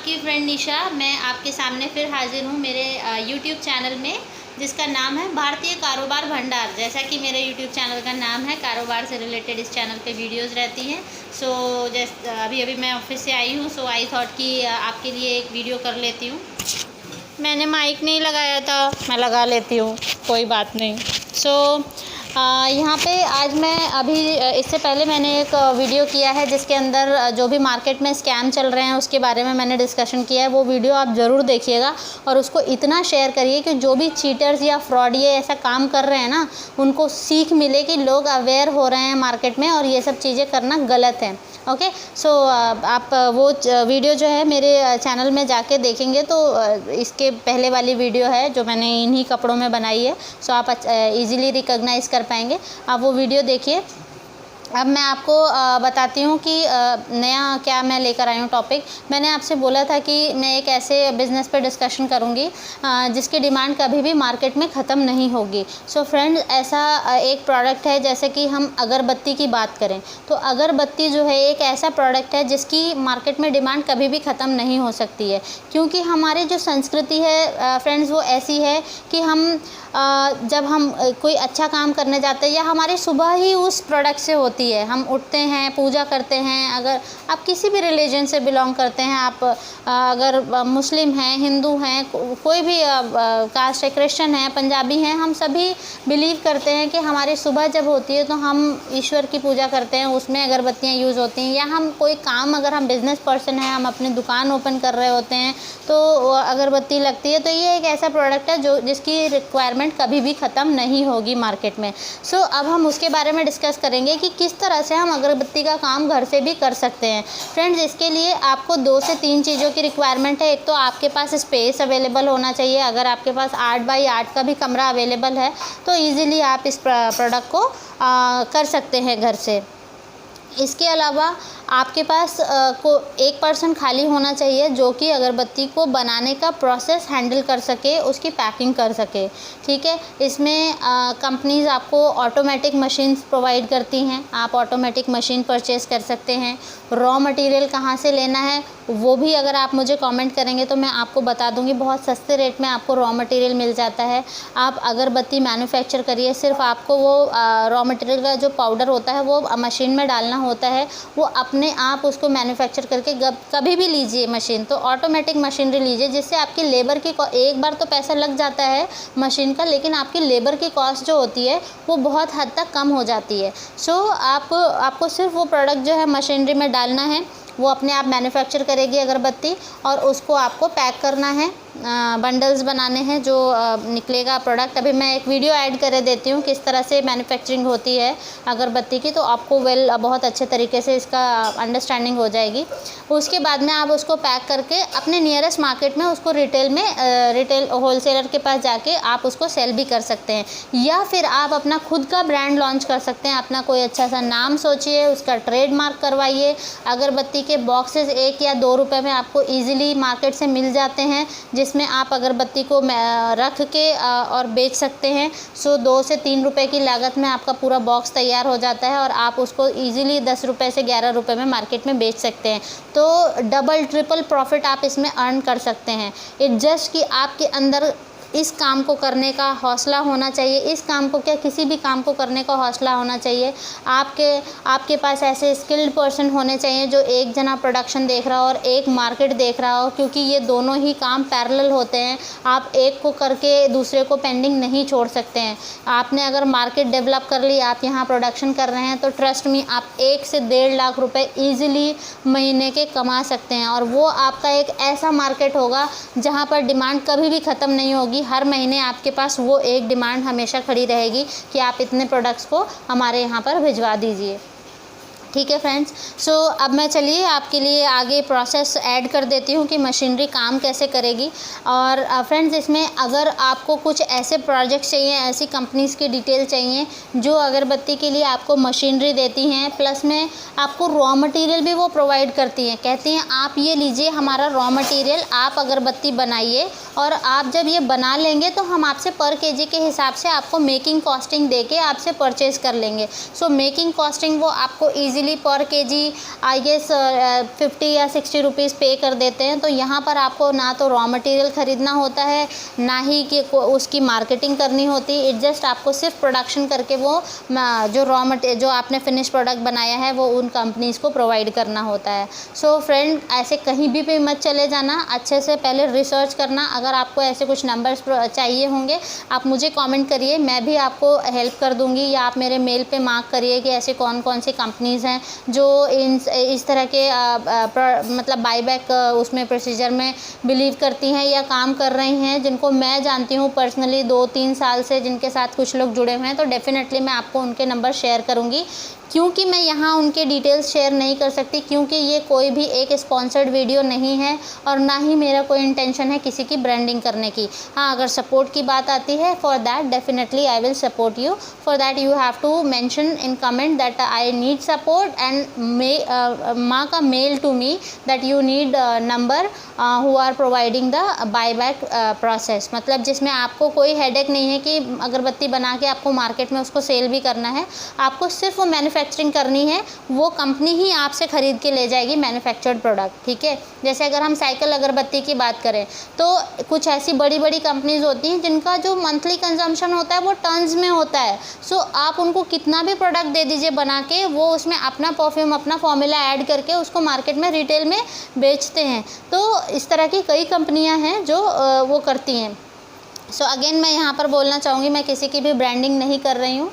आपकी फ्रेंड निशा। मैं आपके सामने फिर हाजिर हूँ मेरे यूट्यूब चैनल में, जिसका नाम है भारतीय कारोबार भंडार। जैसा कि मेरे यूट्यूब चैनल का नाम है, कारोबार से रिलेटेड इस चैनल पे वीडियोस रहती हैं। अभी मैं ऑफिस से आई हूँ, आई थॉट कि आपके लिए एक वीडियो कर लेती हूँ। मैंने माइक नहीं लगाया था, मैं लगा लेती हूँ, कोई बात नहीं। यहाँ पे आज मैं इससे पहले मैंने एक वीडियो किया है जिसके अंदर जो भी मार्केट में स्कैम चल रहे हैं उसके बारे में मैंने डिस्कशन किया है। वो वीडियो आप ज़रूर देखिएगा और उसको इतना शेयर करिए कि जो भी चीटर्स या फ्रॉड ये ऐसा काम कर रहे हैं ना, उनको सीख मिले कि लोग अवेयर हो रहे हैं मार्केट में और ये सब चीज़ें करना गलत है। ओके, आप वो वीडियो जो है मेरे चैनल में जाके देखेंगे तो इसके पहले वाली वीडियो है जो मैंने इन्हीं कपड़ों में बनाई है। आप इजीली रिकॉग्नाइज़ कर पाएंगे। आप वो वीडियो देखिए। अब मैं आपको बताती हूँ कि नया क्या मैं लेकर आई हूँ टॉपिक। मैंने आपसे बोला था कि मैं एक ऐसे बिज़नेस पे डिस्कशन करूँगी जिसकी डिमांड कभी भी मार्केट में ख़त्म नहीं होगी। फ्रेंड्स, ऐसा एक प्रोडक्ट है, जैसे कि हम अगरबत्ती की बात करें तो अगरबत्ती जो है एक ऐसा प्रोडक्ट है जिसकी मार्केट में डिमांड कभी भी ख़त्म नहीं हो सकती है, क्योंकि हमारी जो संस्कृति है फ्रेंड्स वो ऐसी है कि हम जब हम कोई अच्छा काम करने जाते हैं या हमारी सुबह ही उस प्रोडक्ट से होती है, हम उठते हैं, पूजा करते हैं। अगर आप किसी भी रिलीजन से बिलोंग करते हैं, आप अगर मुस्लिम हैं, हिंदू हैं, कोई भी कास्ट है, क्रिश्चियन है, पंजाबी हैं, हम सभी बिलीव करते हैं कि हमारी सुबह जब होती है तो हम ईश्वर की पूजा करते हैं, उसमें अगरबत्तियाँ यूज़ होती हैं। या हम कोई काम, अगर हम बिज़नेस पर्सन हैं, हम अपनी दुकान ओपन कर रहे होते हैं तो अगरबत्ती लगती है। तो ये एक ऐसा प्रोडक्ट है जिसकी रिक्वायरमेंट कभी भी ख़त्म नहीं होगी मार्केट में। अब हम उसके बारे में डिस्कस करेंगे कि किस तरह से हम अगरबत्ती का काम घर से भी कर सकते हैं। फ्रेंड्स, इसके लिए आपको 2 से 3 चीज़ों की रिक्वायरमेंट है। एक तो आपके पास स्पेस अवेलेबल होना चाहिए। अगर आपके पास 8 बाई 8 का भी कमरा अवेलेबल है तो ईज़िली आप इस प्रोडक्ट को कर सकते हैं घर से। इसके अलावा आपके पास एक पर्सन खाली होना चाहिए जो कि अगरबत्ती को बनाने का प्रोसेस हैंडल कर सके, उसकी पैकिंग कर सके। ठीक है, इसमें कंपनीज़ आपको ऑटोमेटिक मशीन्स प्रोवाइड करती हैं। आप ऑटोमेटिक मशीन परचेज़ कर सकते हैं। रॉ मटेरियल कहाँ से लेना है वो भी अगर आप मुझे कमेंट करेंगे तो मैं आपको बता दूंगी। बहुत सस्ते रेट में आपको रॉ मटेरियल मिल जाता है। आप अगरबत्ती मैन्युफैक्चर करिए, सिर्फ आपको वो रॉ मटेरियल का जो पाउडर होता है वो मशीन में डालना होता है। वो अपने आप उसको मैन्युफैक्चर करके कभी भी लीजिए मशीन, तो ऑटोमेटिक मशीनरी लीजिए, जिससे आपकी लेबर की एक बार तो पैसा लग जाता है मशीन का, लेकिन आपकी लेबर की कॉस्ट जो होती है वो बहुत हद तक कम हो जाती है। आपको सिर्फ वो प्रोडक्ट जो है मशीनरी में डालना है, वो अपने आप मैन्युफैक्चर करेगी अगरबत्ती और उसको आपको पैक करना है। बंडल्स बनाने हैं जो निकलेगा प्रोडक्ट। अभी मैं एक वीडियो ऐड कर देती हूँ किस तरह से मैन्युफैक्चरिंग होती है अगरबत्ती की, तो आपको बहुत अच्छे तरीके से इसका अंडरस्टैंडिंग हो जाएगी। उसके बाद में आप उसको पैक करके अपने नियरेस्ट मार्केट में उसको रिटेल होलसेलर के पास जाके आप उसको सेल भी कर सकते हैं, या फिर आप अपना खुद का ब्रांड लॉन्च कर सकते हैं। अपना कोई अच्छा सा नाम सोचिए, उसका ट्रेडमार्क करवाइए। अगरबत्ती के बॉक्सेस 1 या 2 रुपये में आपको ईजिली मार्केट से मिल जाते हैं, जिसमें आप अगरबत्ती को रख के और बेच सकते हैं। 2 से 3 रुपए की लागत में आपका पूरा बॉक्स तैयार हो जाता है और आप उसको ईजिली 10 रुपये से 11 रुपये में मार्केट में बेच सकते हैं। तो डबल ट्रिपल प्रॉफिट आप इसमें अर्न कर सकते हैं। इट जस्ट कि आपके अंदर इस काम को करने का हौसला होना चाहिए। इस काम को क्या, किसी भी काम को करने का हौसला होना चाहिए। आपके पास ऐसे स्किल्ड पर्सन होने चाहिए जो एक जना प्रोडक्शन देख रहा हो और एक मार्केट देख रहा हो, क्योंकि ये दोनों ही काम पैरेलल होते हैं। आप एक को करके दूसरे को पेंडिंग नहीं छोड़ सकते हैं। आपने अगर मार्केट डेवलप कर ली, आप यहाँ प्रोडक्शन कर रहे हैं, तो ट्रस्ट मी, आप 1 से 1.5 लाख रुपए ईजिली महीने के कमा सकते हैं। और वो आपका एक ऐसा मार्केट होगा जहाँ पर डिमांड कभी भी ख़त्म नहीं होगी। हर महीने आपके पास वो एक डिमांड हमेशा खड़ी रहेगी कि आप इतने प्रोडक्ट्स को हमारे यहाँ पर भिजवा दीजिए। ठीक है फ्रेंड्स, अब मैं चलिए आपके लिए आगे प्रोसेस ऐड कर देती हूँ कि मशीनरी काम कैसे करेगी। और फ्रेंड्स, इसमें अगर आपको कुछ ऐसे प्रोजेक्ट्स चाहिए, ऐसी कंपनीज़ की डिटेल चाहिए जो अगरबत्ती के लिए आपको मशीनरी देती हैं, प्लस में आपको रॉ मटेरियल भी वो प्रोवाइड करती हैं। कहती हैं आप ये लीजिए हमारा रॉ मटेरियल, आप अगरबत्ती बनाइए और आप जब ये बना लेंगे तो हम आपसे पर केजी के हिसाब से आपको मेकिंग कॉस्टिंग दे के आपसे परचेज़ कर लेंगे। मेकिंग कॉस्टिंग वो आपको ईजी ईज़िली पर केजी आई गेस 50 या 60 रुपीज़ पे कर देते हैं। तो यहाँ पर आपको ना तो रॉ मटेरियल ख़रीदना होता है, ना ही कि उसकी मार्केटिंग करनी होती। इट जस्ट आपको सिर्फ प्रोडक्शन करके वो जो आपने फिनिश प्रोडक्ट बनाया है वो उन कंपनीज़ को प्रोवाइड करना होता है। सो फ्रेंड, ऐसे कहीं भी मत चले जाना, अच्छे से पहले रिसर्च करना। अगर आपको ऐसे कुछ नंबर्स चाहिए होंगे, आप मुझे कमेंट करिए, मैं भी आपको हेल्प कर दूंगी, या आप मेरे मेल पे मार्क करिए कि ऐसे कौन कौन सी कंपनीज़ हैं जो इस तरह के मतलब बाईबैक उसमें प्रोसीजर में बिलीव करती हैं या काम कर रही हैं, जिनको मैं जानती हूँ पर्सनली 2-3 साल से, जिनके साथ कुछ लोग जुड़े हुए हैं। तो डेफ़िनेटली मैं आपको उनके नंबर शेयर करूँगी। क्योंकि मैं यहाँ उनके डिटेल्स शेयर नहीं कर सकती, क्योंकि ये कोई भी एक स्पॉन्सर्ड वीडियो नहीं है और ना ही मेरा कोई इंटेंशन है किसी की ब्रांडिंग करने की। हाँ, अगर सपोर्ट की बात आती है, for that definitely I will support you. For that you have to mention in comment that I need support and mark a mail to me that you need number who are providing the buyback process. मतलब जिसमें आपको कोई headache नहीं है कि अगरबत्ती बना के आपको मार्केट में उसको सेल भी करना है, आपको सिर्फ वो मैन्युफैक्चरिंग करनी है, वो कंपनी ही आपसे ख़रीद के ले जाएगी मैन्युफैक्चर्ड प्रोडक्ट। ठीक है, जैसे अगर हम साइकिल अगरबत्ती की बात करें तो कुछ ऐसी बड़ी बड़ी कंपनीज होती हैं जिनका जो मंथली कंजम्पशन होता है वो टन्स में होता है। सो आप उनको कितना भी प्रोडक्ट दे दीजिए बना के, वो उसमें अपना परफ्यूम, अपना फॉर्मूला ऐड करके उसको मार्केट में रिटेल में बेचते हैं। तो इस तरह की कई कंपनियां हैं जो वो करती हैं। सो अगेन मैं यहाँ पर बोलना चाहूँगी, मैं किसी की भी ब्रांडिंग नहीं कर रही हूँ,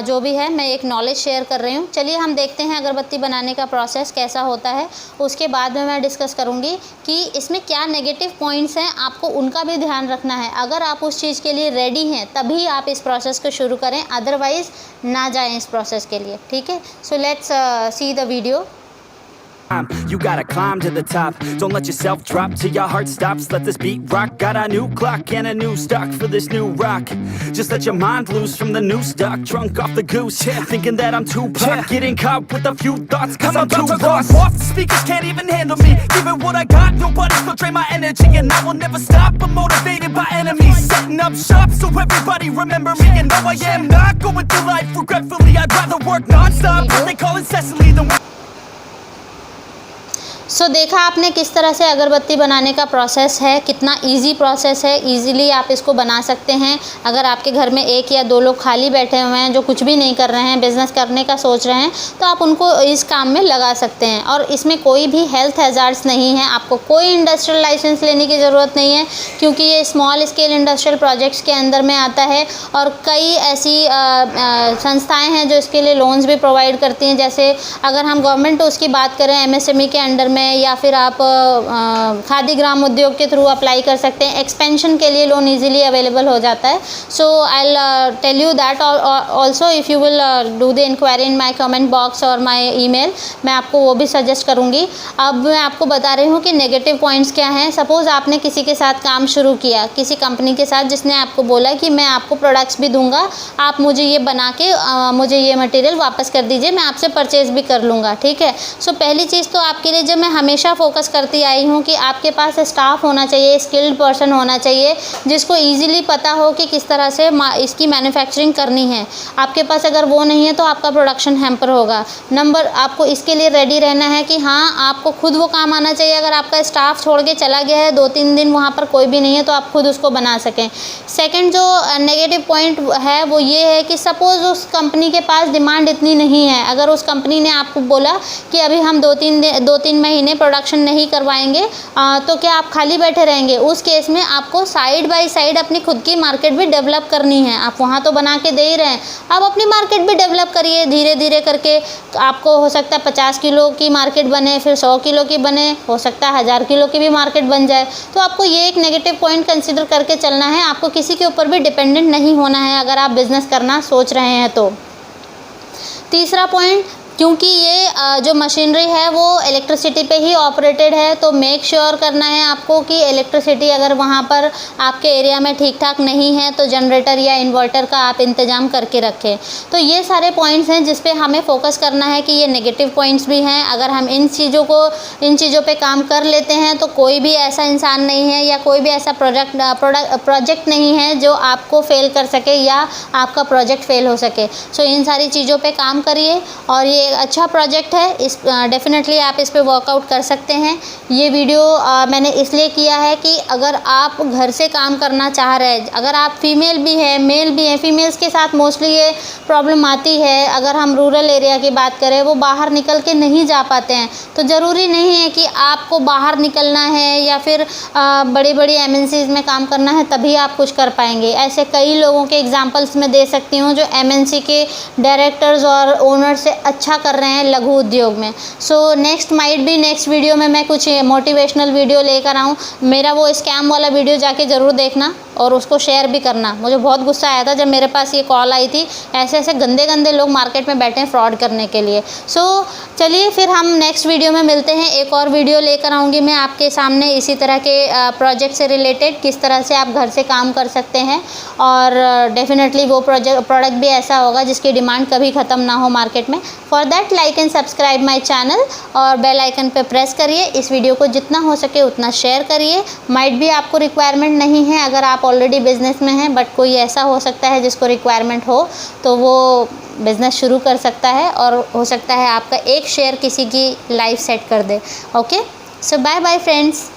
जो भी है मैं एक नॉलेज शेयर कर रही हूँ। चलिए हम देखते हैं अगरबत्ती बनाने का प्रोसेस कैसा होता है। उसके बाद में मैं डिस्कस करूँगी कि इसमें क्या नेगेटिव पॉइंट्स हैं, आपको उनका भी ध्यान रखना है। अगर आप उस चीज़ के लिए रेडी हैं तभी आप इस प्रोसेस को शुरू करें, अदरवाइज़ ना जाएँ इस प्रोसेस के लिए। ठीक है, so let's see the video. You gotta climb to the top. Don't let yourself drop till your heart stops. Let this beat rock. Got a new clock and a new stock for this new rock. Just let your mind loose from the new stock. Drunk off the goose, thinking that I'm too pop. Getting caught with a few thoughts, cause I'm too lost. Off the speakers can't even handle me. Give it what I got, nobody's gonna drain my energy. And I will never stop, I'm motivated by enemies. Setting up shop so everybody remember me. And no, I am not going through life regretfully. I'd rather work non-stop, what they call incessantly, than सो देखा आपने किस तरह से अगरबत्ती बनाने का process है, कितना इजी प्रोसेस है। इजीली आप इसको बना सकते हैं। अगर आपके घर में 1 या 2 लोग खाली बैठे हुए हैं जो कुछ भी नहीं कर रहे हैं, बिज़नेस करने का सोच रहे हैं, तो आप उनको इस काम में लगा सकते हैं। और इसमें कोई भी हेल्थ हैज़ार्ड्स नहीं है, आपको कोई इंडस्ट्रियल लाइसेंस लेने की ज़रूरत नहीं है, क्योंकि ये स्मॉल स्केल इंडस्ट्रियल प्रोजेक्ट्स के अंदर में आता है। और कई ऐसी संस्थाएँ हैं जो इसके लिए लोन्स भी प्रोवाइड करती हैं। जैसे अगर हम गवर्नमेंट टूल्स की बात करें, MSME के अंडर में, या फिर आप खादी ग्राम उद्योग के थ्रू अप्लाई कर सकते हैं। एक्सपेंशन के लिए लोन इजीली अवेलेबल हो जाता है। So I will tell you that also if you will do the inquiry in my comment box और माय ईमेल, मैं आपको वो भी सजेस्ट करूँगी। अब मैं आपको बता रही हूँ कि नेगेटिव पॉइंट्स क्या हैं। सपोज़ आपने किसी के साथ काम शुरू किया, किसी कंपनी के साथ, जिसने आपको बोला कि मैं आपको प्रोडक्ट्स भी दूंगा, आप मुझे ये बना के मुझे ये मटेरियल वापस कर दीजिए, मैं आपसे परचेज़ भी कर लूँगा। ठीक है, सो पहली चीज़ तो आपके लिए, जब मैं हमेशा फोकस करती आई हूँ कि आपके पास स्टाफ होना चाहिए, स्किल्ड पर्सन होना चाहिए, जिसको इजीली पता हो कि किस तरह से इसकी मैन्युफैक्चरिंग करनी है। आपके पास अगर वो नहीं है तो आपका प्रोडक्शन हैम्पर होगा। आपको इसके लिए रेडी रहना है कि हाँ, आपको खुद वो काम आना चाहिए। अगर आपका स्टाफ छोड़ के चला गया है, 2-3 दिन वहाँ पर कोई भी नहीं है, तो आप खुद उसको बना सकें। सेकेंड जो नेगेटिव पॉइंट है वो ये है कि सपोज़ उस कंपनी के पास डिमांड इतनी नहीं है। अगर उस कंपनी ने आपको बोला कि अभी हम 2-3 महीने प्रोडक्शन नहीं करवाएंगे, तो क्या आप खाली बैठे रहेंगे? उस केस में आपको साइड बाय साइड अपनी खुद की मार्केट भी डेवलप करनी है। आप वहाँ तो बना के दे ही रहे हैं, आप अपनी मार्केट भी डेवलप करिए धीरे धीरे करके। आपको हो सकता है 50 किलो की मार्केट बने, फिर 100 किलो की बने, हो सकता है 1000 किलो की भी मार्केट बन जाए। तो आपको ये एक नेगेटिव पॉइंट कंसिडर करके चलना है। आपको किसी के ऊपर भी डिपेंडेंट नहीं होना है अगर आप बिज़नेस करना सोच रहे हैं तो। तीसरा पॉइंट, क्योंकि ये जो मशीनरी है वो इलेक्ट्रिसिटी पे ही ऑपरेटेड है, तो मेक श्योर करना है आपको कि इलेक्ट्रिसिटी अगर वहाँ पर आपके एरिया में ठीक ठाक नहीं है तो जनरेटर या इन्वर्टर का आप इंतज़ाम करके रखें। तो ये सारे पॉइंट्स हैं जिस पे हमें फोकस करना है कि ये नेगेटिव पॉइंट्स भी हैं। अगर हम इन चीज़ों पे काम कर लेते हैं तो कोई भी ऐसा इंसान नहीं है या कोई भी ऐसा प्रोजेक्ट नहीं है जो आपको फेल कर सके या आपका प्रोजेक्ट फेल हो सके। सो इन सारी चीज़ों पर काम करिए और ये ये अच्छा प्रोजेक्ट है, इस डेफिनेटली आप इस पे वर्कआउट कर सकते हैं। ये वीडियो मैंने इसलिए किया है कि अगर आप घर से काम करना चाह रहे हैं, अगर आप फीमेल भी हैं मेल भी हैं, फीमेल्स के साथ मोस्टली ये प्रॉब्लम आती है। अगर हम रूरल एरिया की बात करें, वो बाहर निकल के नहीं जा पाते हैं, तो ज़रूरी नहीं है कि आपको बाहर निकलना है या फिर बड़ी बड़ी MNCs में काम करना है तभी आप कुछ कर पाएंगे। ऐसे कई लोगों के एग्जांपल्स मैं दे सकती हूँ जो MNC के डायरेक्टर्स और ओनर से अच्छा कर रहे हैं लघु उद्योग में। सो नेक्स्ट वीडियो में मैं कुछ मोटिवेशनल वीडियो लेकर आऊँ। मेरा वो स्कैम वाला वीडियो जाके ज़रूर देखना और उसको शेयर भी करना। मुझे बहुत गुस्सा आया था जब मेरे पास ये कॉल आई थी, ऐसे ऐसे गंदे गंदे लोग मार्केट में बैठे हैं फ्रॉड करने के लिए। सो चलिए फिर हम नेक्स्ट वीडियो में मिलते हैं। एक और वीडियो लेकर आऊँगी मैं आपके सामने इसी तरह के प्रोजेक्ट से रिलेटेड, किस तरह से आप घर से काम कर सकते हैं। और डेफिनेटली वो प्रोडक्ट भी ऐसा होगा जिसकी डिमांड कभी ख़त्म ना हो मार्केट में। For that like and subscribe my channel और बेल आइकन पे प्रेस करिए। इस वीडियो को जितना हो सके उतना शेयर करिए। माइट भी आपको रिक्वायरमेंट नहीं है अगर आप ऑलरेडी बिज़नेस में हैं, बट कोई ऐसा हो सकता है जिसको रिक्वायरमेंट हो तो वो बिज़नेस शुरू कर सकता है और हो सकता है आपका एक शेयर किसी की लाइफ सेट कर दे। ओके, सो बाय बाय फ्रेंड्स।